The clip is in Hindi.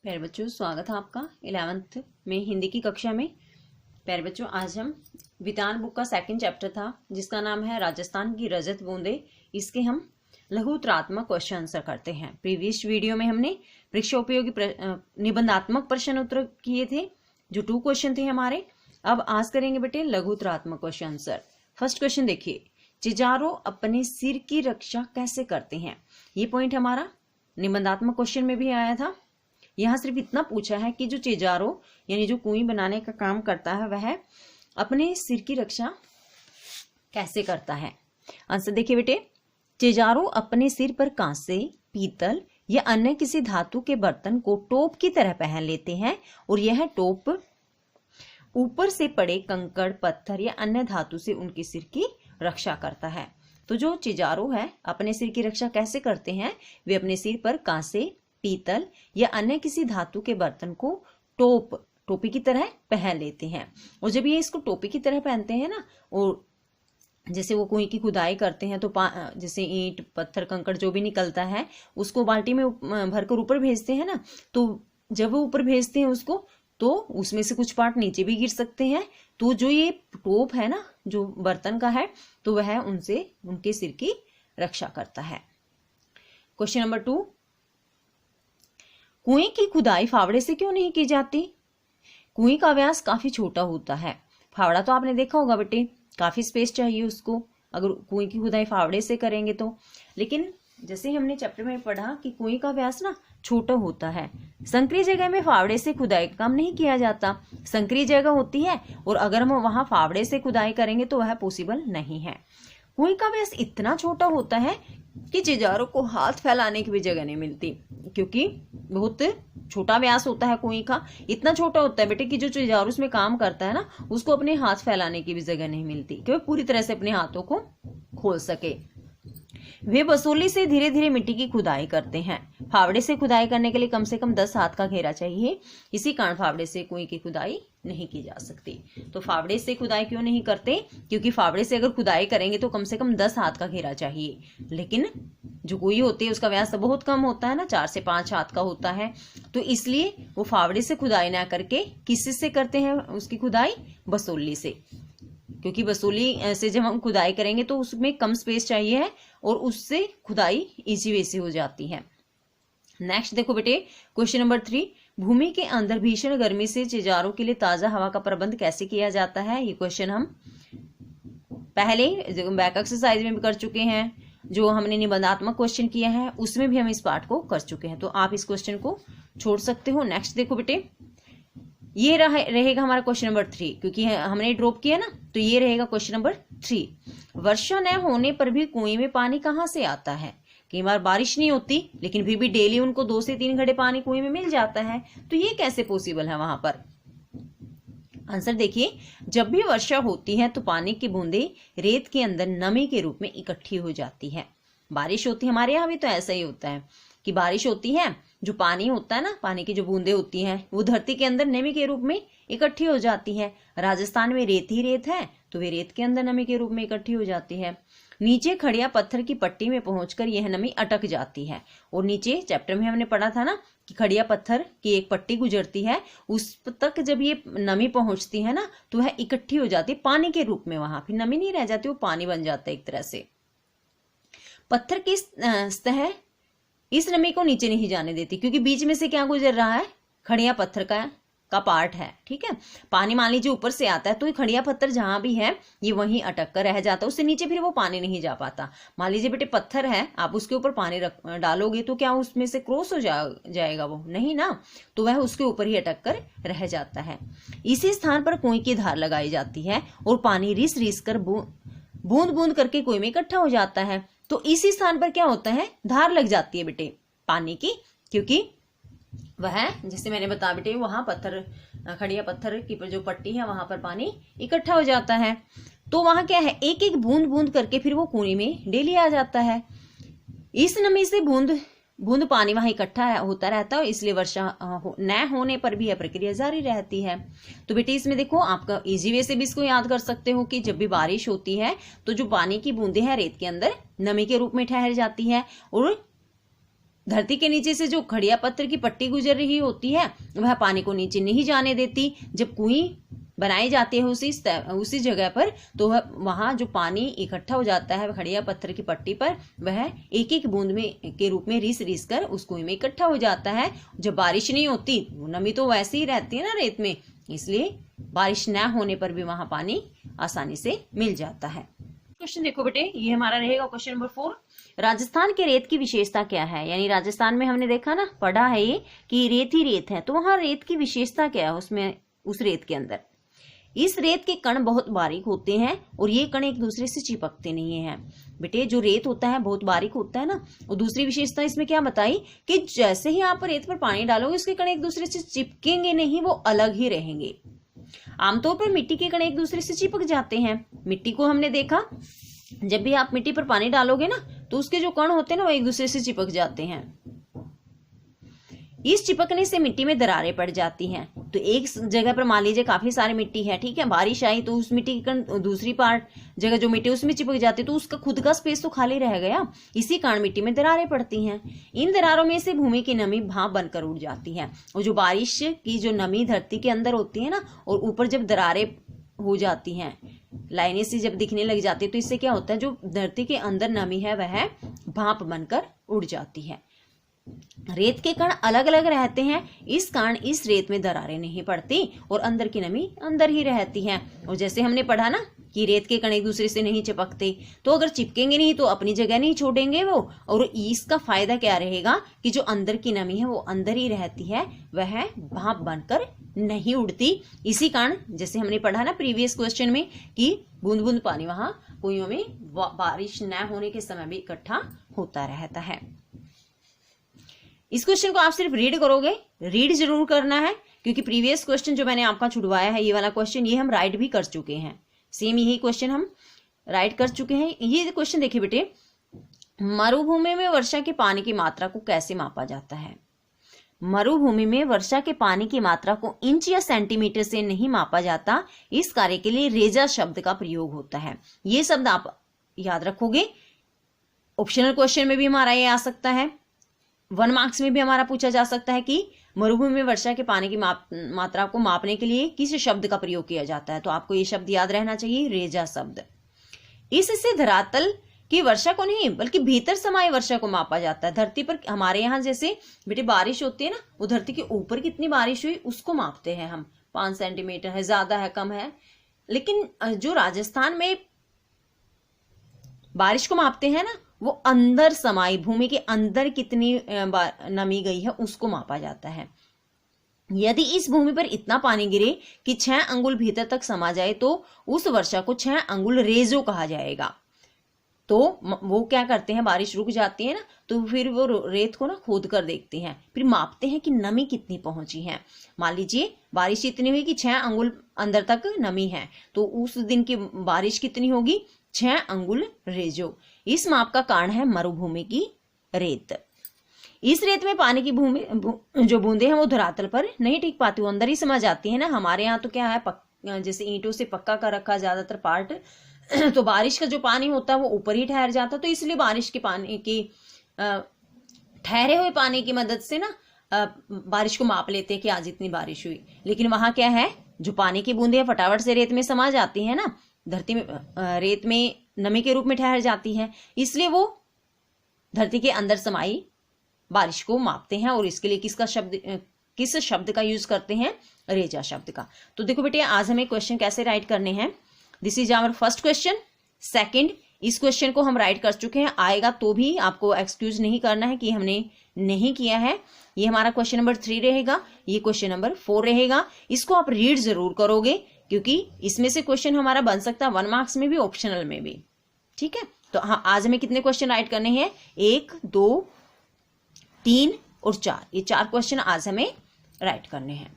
प्यारे बच्चों, स्वागत है आपका 11th में हिंदी की कक्षा में। प्यारे बच्चों, आज हम वितान बुक का सेकंड चैप्टर था जिसका नाम है राजस्थान की रजत बूंदे। इसके हम लघु उत्तरात्मक क्वेश्चन आंसर करते हैं। प्रीवियस वीडियो में हमने परीक्षा उपयोगी निबंधात्मक प्रश्न उत्तर किए थे, जो 2 क्वेश्चन थे हमारे। अब आज करेंगे बेटे लघु उत्तरात्मक क्वेश्चन आंसर। फर्स्ट क्वेश्चन देखिए, चिजारो अपने सिर की रक्षा कैसे करते हैं। ये पॉइंट हमारा निबंधात्मक क्वेश्चन में भी आया था। यहाँ सिर्फ इतना पूछा है कि जो चिजारो यानी जो कुएं बनाने का काम करता है वह अपने सिर की रक्षा कैसे करता है। आंसर देखिए बेटे, चिजारो अपने सिर पर कांसे, पीतल या अन्य किसी धातु के बर्तन को टोप की तरह पहन लेते हैं और यह टोप ऊपर से पड़े कंकड़, पत्थर या अन्य धातु से उनके सिर की रक्षा करता है। तो जो चिजारो है अपने सिर की रक्षा कैसे करते हैं, वे अपने सिर पर कांसे, पीतल या अन्य किसी धातु के बर्तन को टोपी की तरह पहन लेते हैं। और जब ये इसको टोपी की तरह पहनते हैं ना, और जैसे वो कुएं की खुदाई करते हैं तो जैसे ईंट, पत्थर, कंकड़ जो भी निकलता है उसको बाल्टी में भरकर ऊपर भेजते हैं ना, तो जब वो ऊपर भेजते हैं उसको, तो उसमें से कुछ पार्ट नीचे भी गिर सकते हैं। तो जो ये टोप है ना, जो बर्तन का है, तो वह उनसे उनके सिर की रक्षा करता है। क्वेश्चन नंबर 2, कुएं की खुदाई फावड़े से क्यों नहीं की जाती। कुएं का व्यास काफी छोटा होता है। फावड़ा तो आपने देखा होगा बेटे, काफी स्पेस चाहिए उसको अगर कुएं की खुदाई फावड़े से करेंगे तो। लेकिन जैसे हमने चैप्टर में पढ़ा कि कुएं का व्यास ना छोटा होता है। संकरी जगह में फावड़े से खुदाई का काम नहीं किया जाता। संकरी जगह होती है और अगर हम वहां फावड़े से खुदाई करेंगे तो वह पॉसिबल नहीं है। कुएं का व्यास इतना छोटा होता है कि चिजारों को हाथ फैलाने की भी जगह नहीं मिलती, क्योंकि बहुत छोटा व्यास होता है कुएं का। इतना छोटा होता है बेटे कि जो चिजारो उसमें काम करता है ना, उसको अपने हाथ फैलाने की भी जगह नहीं मिलती कि वह पूरी तरह से अपने हाथों को खोल सके। वे बसोली से धीरे धीरे मिट्टी की खुदाई करते हैं। फावड़े से खुदाई करने के लिए कम से कम 10 हाथ का घेरा चाहिए। इसी कारण फावड़े से कुएं की खुदाई नहीं की जा सकती। तो फावड़े से खुदाई क्यों नहीं करते, क्योंकि फावड़े से अगर खुदाई करेंगे तो कम से कम 10 हाथ का घेरा चाहिए। लेकिन जो कुएं होती है उसका व्यास तो बहुत कम होता है ना, 4 से 5 हाथ का होता है। तो इसलिए वो फावड़े से खुदाई ना करके किससे करते हैं उसकी खुदाई, बसोली से। क्योंकि बसोली से जब हम खुदाई करेंगे तो उसमें कम स्पेस चाहिए है और उससे खुदाई इजी वे से हो जाती है। नेक्स्ट देखो बेटे, क्वेश्चन नंबर 3, भूमि के अंदर भीषण गर्मी से चिजारों के लिए ताजा हवा का प्रबंध कैसे किया जाता है। ये क्वेश्चन हम पहले बैक एक्सरसाइज में भी कर चुके हैं। जो हमने निबंधात्मक क्वेश्चन किया है उसमें भी हम इस पार्ट को कर चुके हैं, तो आप इस क्वेश्चन को छोड़ सकते हो। नेक्स्ट देखो बेटे, ये रहेगा हमारा क्वेश्चन नंबर 3, क्योंकि हमने ड्रॉप किया ना, तो ये रहेगा क्वेश्चन नंबर 3। वर्षा न होने पर भी कुएं में पानी कहाँ से आता है। कई बार बारिश नहीं होती लेकिन फिर भी डेली उनको 2 से 3 घड़े पानी कुएं में मिल जाता है, तो ये कैसे पॉसिबल है वहां पर। आंसर देखिए, जब भी वर्षा होती है तो पानी की बूंदें रेत के अंदर नमी के रूप में इकट्ठी हो जाती है। बारिश होती है, हमारे यहाँ भी तो ऐसा ही होता है कि बारिश होती है, जो पानी होता है ना, पानी की जो बूंदें होती हैं वो धरती के अंदर नमी के रूप में इकट्ठी हो जाती है। राजस्थान में रेत ही रेत है तो वे रेत के अंदर नमी के रूप में इकट्ठी हो जाती है। नीचे खड़िया पत्थर की पट्टी में पहुंचकर यह नमी अटक जाती है। और नीचे चैप्टर में हमने पढ़ा था ना कि खड़िया पत्थर की एक पट्टी गुजरती है, उस तक जब ये नमी पहुंचती है ना तो वह इकट्ठी हो जाती है पानी के रूप में। वहां फिर नमी नहीं रह जाती, वो पानी बन जाता है एक तरह से। पत्थर की सतह इस नमी को नीचे नहीं जाने देती, क्योंकि बीच में से क्या गुजर रहा है, खड़िया पत्थर का पार्ट है। ठीक है, पानी मान लीजिए ऊपर से आता है तो खड़िया पत्थर जहां भी है ये वहीं अटक कर रह जाता है, उससे नीचे फिर वो पानी नहीं जा पाता। मान लीजिए बेटे पत्थर है, आप उसके ऊपर पानी डालोगे तो क्या उसमें से क्रॉस हो जाएगा वो, नहीं ना, तो वह उसके ऊपर ही अटक कर रह जाता है। इसी स्थान पर कुएं की धार लगाई जाती है और पानी रिस रिस कर बूंद बूंद करके कुएं में इकट्ठा हो जाता है। तो इसी स्थान पर क्या होता है, धार लग जाती है बेटे पानी की, क्योंकि वह जैसे मैंने बताया बेटे वहां खड़िया पत्थर की जो पट्टी है वहां पर पानी इकट्ठा हो जाता है। तो वहां क्या है, एक एक बूंद बूंद करके फिर वो कुएं में डेली आ जाता है। इस नमी से बूंद बूंद पानी वहां इकट्ठा होता रहता है, इसलिए वर्षा न होने पर भी यह प्रक्रिया जारी रहती है। तो बेटे इसमें देखो, आपका इजी वे से भी इसको याद कर सकते हो कि जब भी बारिश होती है तो जो पानी की बूंदें हैं रेत के अंदर नमी के रूप में ठहर जाती है और धरती के नीचे से जो खड़िया पत्थर की पट्टी गुजर रही होती है वह पानी को नीचे नहीं जाने देती। जब कुएं बनाई जाती है उसी जगह पर, तो वहां जो पानी इकट्ठा हो जाता है खड़िया पत्थर की पट्टी पर, वह एक एक बूंद में के रूप में रिस रिस कर उस कुएं में इकट्ठा हो जाता है। जब बारिश नहीं होती, वो नमी तो वैसे ही रहती है ना रेत में, इसलिए बारिश न होने पर भी वहां पानी आसानी से मिल जाता है। क्वेश्चन देखो बेटे, ये हमारा रहेगा क्वेश्चन नंबर 4। राजस्थान के रेत की विशेषता क्या है? यानी राजस्थान में हमने देखा ना, पढ़ा है ये कि रेत ही रेत है, तो वहां रेत की विशेषता क्या है उसमें, उस रेत के अंदर? इस रेत के कण बहुत बारीक होते हैं और ये कण एक दूसरे से चिपकते नहीं हैं। बेटे जो रेत होता है बहुत बारीक होता है ना, और दूसरी विशेषता इसमें क्या बताई कि जैसे ही आप रेत पर पानी डालोगे उसके कण एक दूसरे से चिपकेंगे नहीं, वो अलग ही रहेंगे। आमतौर पर मिट्टी के कण एक दूसरे से चिपक जाते हैं। मिट्टी को हमने देखा, जब भी आप मिट्टी पर पानी डालोगे ना तो उसके जो कण होते हैं ना वो एक दूसरे से चिपक जाते हैं। इस चिपकने से मिट्टी में दरारें पड़ जाती हैं। तो एक जगह पर मान लीजिए काफी सारी मिट्टी है, ठीक है, बारिश आई तो उस मिट्टी के कण दूसरी पार्ट जगह जो मिट्टी उसमें चिपक जाती है, तो उसका खुद का स्पेस तो खाली रह गया। इसी कारण मिट्टी में दरारें पड़ती हैं। इन दरारों में से भूमि की नमी भाप बनकर उड़ जाती है, और जो बारिश की जो नमी धरती के अंदर होती है ना, और ऊपर जब दरारें हो जाती हैं, लाइनें से जब दिखने लग जाती है, तो इससे क्या होता है, जो धरती के अंदर नमी है वह भाप बनकर उड़ जाती है। रेत के कण अलग अलग रहते हैं, इस कारण इस रेत में दरारें नहीं पड़ती और अंदर की नमी अंदर ही रहती है। और जैसे हमने पढ़ा ना कि रेत के कण एक दूसरे से नहीं चिपकते, तो अगर चिपकेंगे नहीं तो अपनी जगह नहीं छोड़ेंगे वो, और इसका फायदा क्या रहेगा कि जो अंदर की नमी है वो अंदर ही रहती है, वह भाप बनकर नहीं उड़ती। इसी कारण जैसे हमने पढ़ा ना प्रीवियस क्वेश्चन में कि बूंद बूंद पानी वहां कुएं में बारिश न होने के समय भी इकट्ठा होता रहता है। इस क्वेश्चन को आप सिर्फ रीड करोगे, रीड जरूर करना है, क्योंकि प्रीवियस क्वेश्चन जो मैंने आपका छुड़वाया है ये वाला क्वेश्चन, ये हम राइट भी कर चुके हैं। सेम यही क्वेश्चन हम राइट कर चुके हैं। ये क्वेश्चन देखिए बेटे, मरुभूमि में वर्षा के पानी की मात्रा को कैसे मापा जाता है? मरुभूमि में वर्षा के पानी की मात्रा को इंच या सेंटीमीटर से नहीं मापा जाता। इस कार्य के लिए रेजा शब्द का प्रयोग होता है। ये शब्द आप याद रखोगे, ऑप्शनल क्वेश्चन में भी हमारा ये आ सकता है, 1 मार्क्स में भी हमारा पूछा जा सकता है कि मरुभूमि में वर्षा के पानी की मात्रा को मापने के लिए किस शब्द का प्रयोग किया जाता है। तो आपको ये शब्द याद रहना चाहिए, रेजा शब्द। इससे धरातल की वर्षा को नहीं बल्कि भीतर समाई वर्षा को मापा जाता है। धरती पर हमारे यहाँ जैसे बेटे बारिश होती है ना, वो धरती के ऊपर कितनी बारिश हुई उसको मापते हैं हम, 5 सेंटीमीटर है, ज्यादा है, कम है। लेकिन जो राजस्थान में बारिश को मापते हैं ना, वो अंदर समाई भूमि के अंदर कितनी नमी गई है उसको मापा जाता है। यदि इस भूमि पर इतना पानी गिरे कि 6 अंगुल भीतर तक समा जाए तो उस वर्षा को 6 अंगुल रेजो कहा जाएगा। तो वो क्या करते हैं, बारिश रुक जाती है ना तो फिर वो रेत को ना खोद कर देखते हैं, फिर मापते हैं कि नमी कितनी पहुंची है। मान लीजिए बारिश इतनी हुई कि 6 अंगुल अंदर तक नमी है, तो उस दिन की बारिश कितनी होगी, 6 अंगुल रेजो। इस माप का कारण है मरुभूमि की रेत। इस रेत में पानी की जो बूंदे हैं वो धरातल पर नहीं टिक पाती, वो अंदर ही समा जाती है ना। हमारे यहाँ तो क्या है, जैसे ईंटों से पक्का कर रखा ज्यादातर पार्ट, तो बारिश का जो पानी होता है वो ऊपर ही ठहर जाता, तो इसलिए बारिश के पानी की ठहरे हुए पानी की मदद से ना बारिश को माप लेते हैं कि आज इतनी बारिश हुई। लेकिन वहां क्या है, जो पानी की बूंदे फटाफट से रेत में समा जाती है ना, धरती में रेत में नमी के रूप में ठहर जाती है, इसलिए वो धरती के अंदर समाई बारिश को मापते हैं। और इसके लिए किस शब्द का यूज करते हैं, रेजा शब्द का। तो देखो बेटे, आज हमें क्वेश्चन कैसे राइट करने हैं। This is our first question. Second, इस क्वेश्चन को हम राइट कर चुके हैं, आएगा तो भी आपको एक्सक्यूज नहीं करना है कि हमने नहीं किया है। ये हमारा क्वेश्चन नंबर 3 रहेगा, ये क्वेश्चन नंबर 4 रहेगा। इसको आप रीड जरूर करोगे, क्योंकि इसमें से क्वेश्चन हमारा बन सकता है 1 मार्क्स में भी, ऑप्शनल में भी। ठीक है, तो हाँ, आज हमें कितने क्वेश्चन राइट करने हैं, 1, 2, 3 और 4। ये 4 क्वेश्चन आज हमें राइट करने हैं।